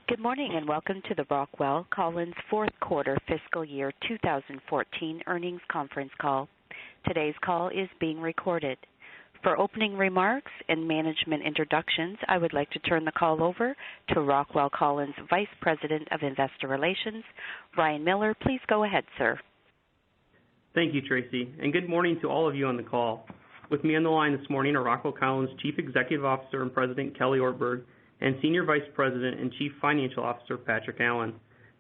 Good morning and welcome to the Rockwell Collins fourth quarter fiscal year 2014 earnings conference call. Today's call is being recorded. For opening remarks and management introductions, I would like to turn the call over to Rockwell Collins Vice President of Investor Relations, Ryan Miller. Please go ahead, sir. Thank you, Tracy, and good morning to all of you on the call. With me on the line this morning are Rockwell Collins Chief Executive Officer and President Kelly Ortberg and Senior Vice President and Chief Financial Officer Patrick Allen.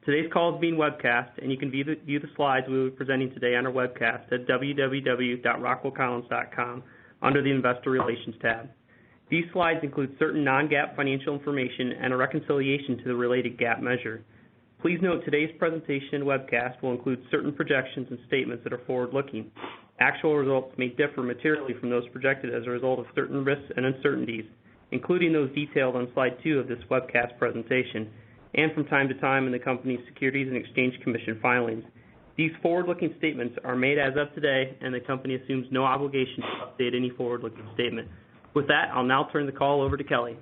Today's call is being webcast, and you can view the slides we will be presenting today on our webcast at www.rockwellcollins.com under the Investor Relations tab. These slides include certain non-GAAP financial information and a reconciliation to the related GAAP measure. Please note today's presentation and webcast will include certain projections and statements that are forward-looking. Actual results may differ materially from those projected as a result of certain risks and uncertainties, including those detailed on slide 2 of this webcast presentation, and from time to time in the company's Securities and Exchange Commission filings. These forward-looking statements are made as of today, and the company assumes no obligation to update any forward-looking statement. With that, I'll now turn the call over to Kelly.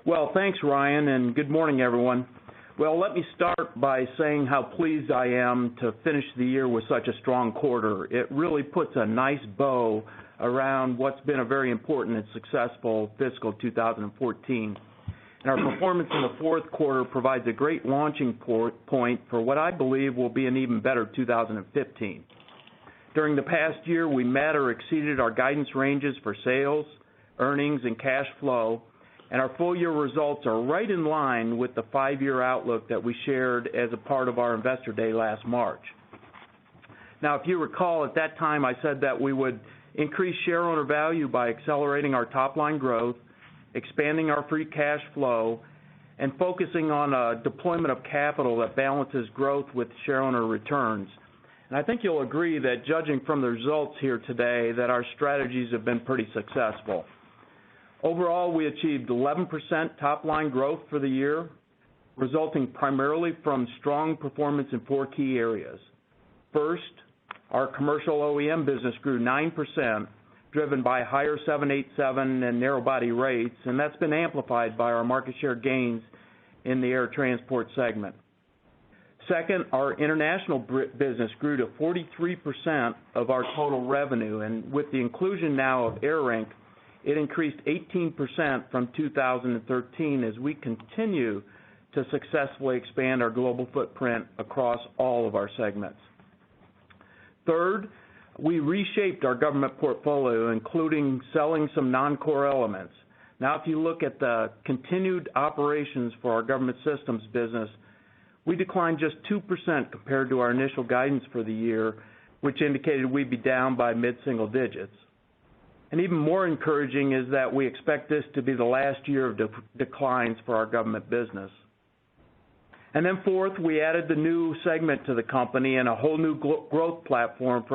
Well, thanks, Ryan, and good morning, everyone. Well, let me start by saying how pleased I am to finish the year with such a strong quarter. It really puts a nice bow around what's been a very important and successful fiscal 2014. And our performance in the fourth quarter provides a great launching point for what I believe will be an even better 2015. During the past year, we met or exceeded our guidance ranges for sales, earnings, and cash flow, and our full-year results are right in line with the 5-year outlook that we shared as a part of our Investor Day last March. Now, if you recall, at that time I said that we would increase shareowner value by accelerating our top-line growth, expanding our free cash flow, and focusing on a deployment of capital that balances growth with shareowner returns. And I think you'll agree that judging from the results here today that our strategies have been pretty successful. Overall, we achieved 11% top-line growth for the year, resulting primarily from strong performance in 4 key areas. First, our commercial OEM business grew 9%, driven by higher 787 and narrow-body rates, and that's been amplified by our market share gains in the air transport segment. Second, our international business grew to 43% of our total revenue, and with the inclusion now of AirRink, it increased 18% from 2013 as we continue to successfully expand our global footprint across all of our segments. Third, we reshaped our government portfolio, including selling some non-core elements. Now, if you look at the continued operations for our government systems business, we declined just 2% compared to our initial guidance for the year, which indicated we'd be down by mid-single digits. And even more encouraging is that we expect this to be the last year of declines for our government business. And then fourth, we added the new segment to the company and a whole new growth platform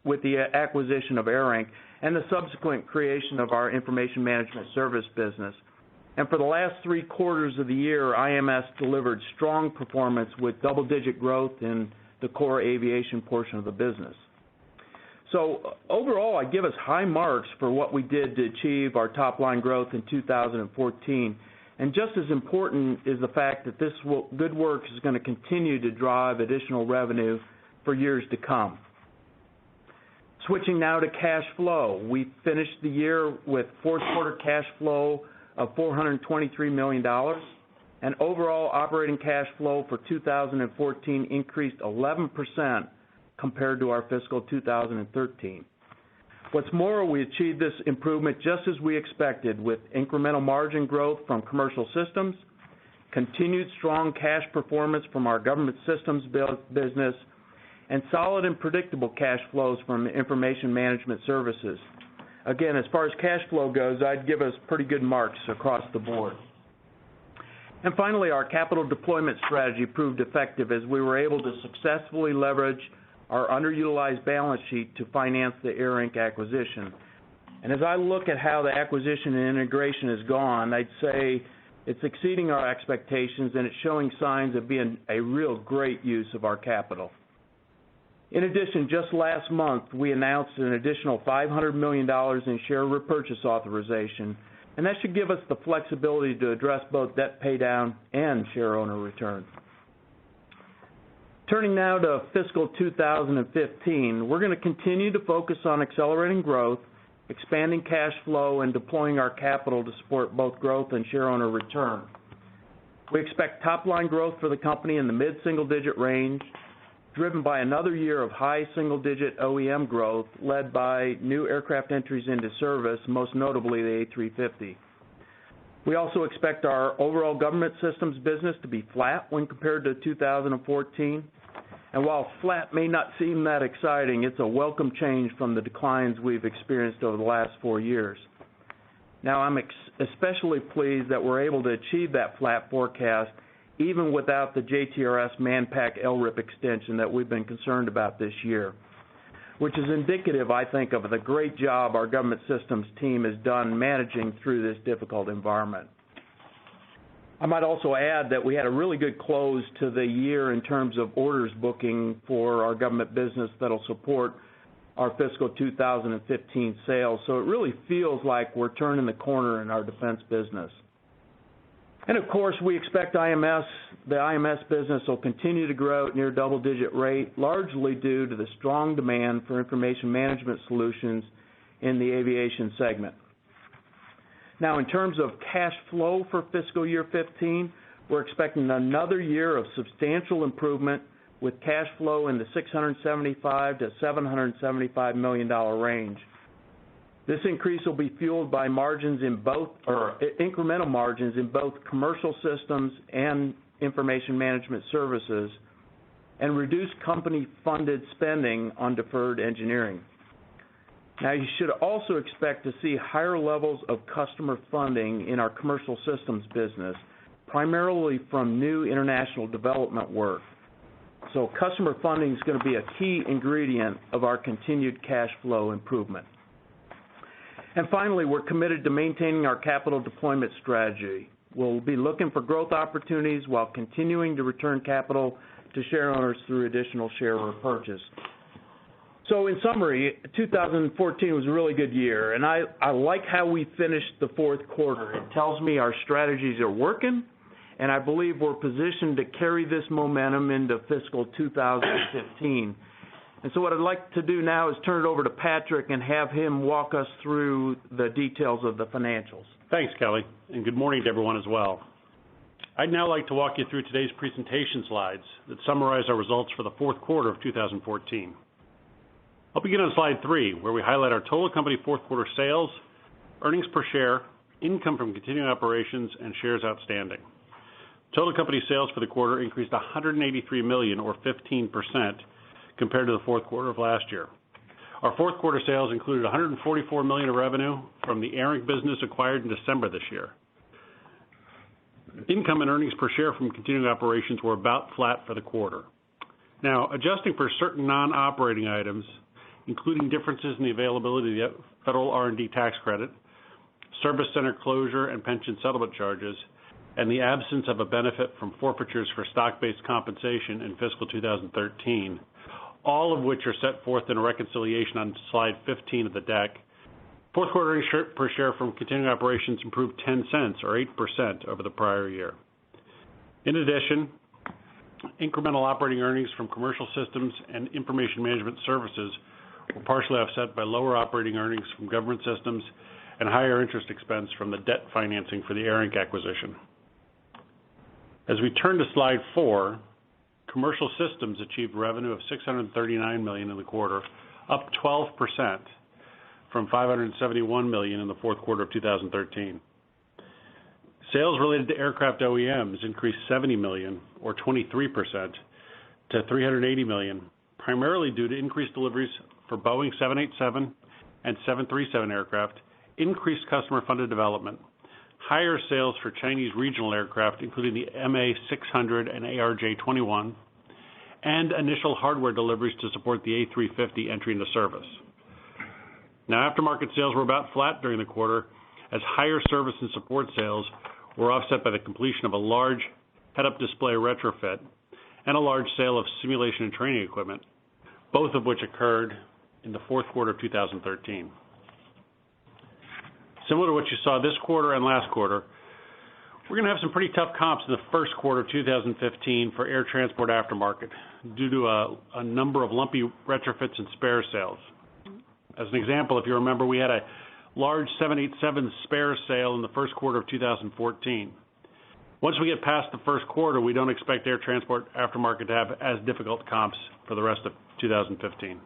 with the acquisition of AirRink and the subsequent creation of our information management service business. And for the last 3 quarters of the year, IMS delivered strong performance with double-digit growth in the core aviation portion of the business. So overall, I give us high marks for what we did to achieve our top-line growth in 2014. And just as important is the fact that this good work is going to continue to drive additional revenue for years to come. Switching now to cash flow. We finished the year with fourth quarter cash flow of $423 million, and overall operating cash flow for 2014 increased 11% compared to our fiscal 2013. What's more, we achieved this improvement just as we expected, with incremental margin growth from commercial systems, continued strong cash performance from our government systems business, and solid and predictable cash flows from information management services. Again, as far as cash flow goes, I'd give us pretty good marks across the board. And finally, our capital deployment strategy proved effective as we were able to successfully leverage our underutilized balance sheet to finance the AirRink acquisition. And as I look at how the acquisition and integration has gone, I'd say it's exceeding our expectations and it's showing signs of being a real great use of our capital. In addition, just last month, we announced an additional $500 million in share repurchase authorization, and that should give us the flexibility to address both debt paydown and share owner return. Turning now to fiscal 2015, we're going to continue to focus on accelerating growth, expanding cash flow, and deploying our capital to support both growth and share owner return. We expect top-line growth for the company in the mid-single-digit range, driven by another year of high single-digit OEM growth led by new aircraft entries into service, most notably the A350. We also expect our overall government systems business to be flat when compared to 2014. And while flat may not seem that exciting, it's a welcome change from the declines we've experienced over the last 4 years. Now, I'm especially pleased that we're able to achieve that flat forecast even without the JTRS Manpack LRIP extension that we've been concerned about this year, which is indicative, I think, of the great job our government systems team has done managing through this difficult environment. I might also add that we had a really good close to the year in terms of orders booking for our government business that will support our fiscal 2015 sales. So it really feels like we're turning the corner in our defense business. And of course, we expect the IMS business will continue to grow at near double-digit rate, largely due to the strong demand for information management solutions in the aviation segment. Now, in terms of cash flow for fiscal year 15, we're expecting another year of substantial improvement with cash flow in the $675 to $775 million range. This increase will be fueled by margins in both, or incremental margins in both commercial systems and information management services, and reduced company-funded spending on deferred engineering. Now, you should also expect to see higher levels of customer funding in our commercial systems business, primarily from new international development work. So customer funding is going to be a key ingredient of our continued cash flow improvement. And finally, we're committed to maintaining our capital deployment strategy. We'll be looking for growth opportunities while continuing to return capital to share owners through additional share repurchase. So in summary, 2014 was a really good year, and I like how we finished the fourth quarter. It tells me our strategies are working, and I believe we're positioned to carry this momentum into fiscal 2015. And so what I'd like to do now is turn it over to Patrick and have him walk us through the details of the financials. Thanks, Kelly, and good morning to everyone as well. I'd now like to walk you through today's presentation slides that summarize our results for the fourth quarter of 2014. I'll begin on slide 3, where we highlight our total company fourth quarter sales, earnings per share, income from continuing operations, and shares outstanding. Total company sales for the quarter increased $183 million, or 15%, compared to the fourth quarter of last year. Our fourth quarter sales included $144 million of revenue from the ARINC business acquired in December this year. Income and earnings per share from continuing operations were about flat for the quarter. Now, adjusting for certain non-operating items, including differences in the availability of the federal R&D tax credit, service center closure and pension settlement charges, and the absence of a benefit from forfeitures for stock-based compensation in fiscal 2013, all of which are set forth in a reconciliation on slide 15 of the deck, fourth quarter earnings per share from continuing operations improved 10 cents, or 8%, over the prior year. In addition, incremental operating earnings from commercial systems and information management services were partially offset by lower operating earnings from government systems and higher interest expense from the debt financing for the ARINC acquisition. As we turn to slide 4, commercial systems achieved revenue of $639 million in the quarter, up 12% from $571 million in the fourth quarter of 2013. Sales related to aircraft OEMs increased $70 million, or 23%, to $380 million, primarily due to increased deliveries for Boeing 787 and 737 aircraft, increased customer-funded development, higher sales for Chinese regional aircraft, including the MA-600 and ARJ-21, and initial hardware deliveries to support the A350 entry into service. Now, aftermarket sales were about flat during the quarter, as higher service and support sales were offset by the completion of a large head-up display retrofit and a large sale of simulation and training equipment, both of which occurred in the fourth quarter of 2013. Similar to what you saw this quarter and last quarter, we're going to have some pretty tough comps in the first quarter of 2015 for air transport aftermarket due to a number of lumpy retrofits and spare sales. As an example, if you remember, we had a large 787 spare sale in the first quarter of 2014. Once we get past the first quarter, we don't expect air transport aftermarket to have as difficult comps for the rest of 2015.